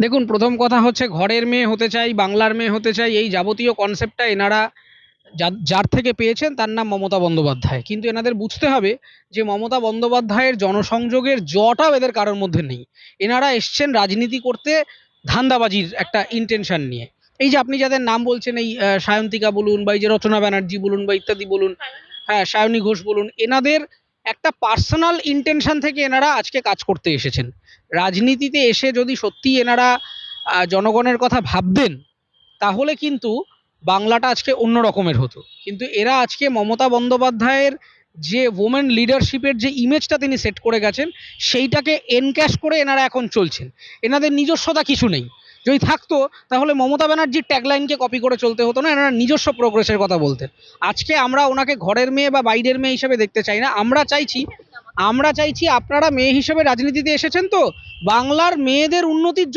দেখুন, প্রথম কথা হচ্ছে ঘরের মেয়ে হতে চাই, বাংলার মেয়ে হতে চাই, এই যাবতীয় কনসেপ্টটা এনারা যার থেকে পেয়েছেন তার নাম মমতা বন্দ্যোপাধ্যায়। কিন্তু এনাদের বুঝতে হবে যে মমতা বন্দ্যোপাধ্যায়ের জনসংযোগের জটাও এদের কারোর মধ্যে নেই। এনারা এসছেন রাজনীতি করতে ধান্দাবাজির একটা ইন্টেনশন নিয়ে। এই যে আপনি যাদের নাম বলছেন, এই সায়ন্তিকা বলুন বা এই যে রচনা ব্যানার্জি বলুন বা ইত্যাদি বলুন, হ্যাঁ সায়নী ঘোষ বলুন, এনাদের একটা পার্সোনাল ইন্টেনশন থেকে এনারা আজকে কাজ করতে এসেছেন। রাজনীতিতে এসে যদি সত্যি এনারা জনগণের কথা ভাবতেন, তাহলে কিন্তু বাংলাটা আজকে অন্য রকমের হতো। কিন্তু এরা আজকে মমতা বন্দ্যোপাধ্যায়ের যে ওমেন লিডারশিপের যে ইমেজটা তিনি সেট করে গেছেন, সেইটাকে এনক্যাশ করে এনারা এখন চলছেন। এনাদের নিজস্বতা কিছু নেই। যদি থাকতো তাহলে মমতা ব্যানার্জির ট্যাগলাইনকে কপি করে চলতে হতো না, এনারা নিজস্ব প্রোগ্রেসের কথা বলতেন। আজকে আমরা ওনাকে ঘরের মেয়ে বা বাইরের মেয়ে হিসেবে দেখতে চাই না। আমরা চাইছি আপনারা মেয়ে হিসেবে রাজনীতিতে এসেছেন, তো বাংলার মেয়েদের উন্নতির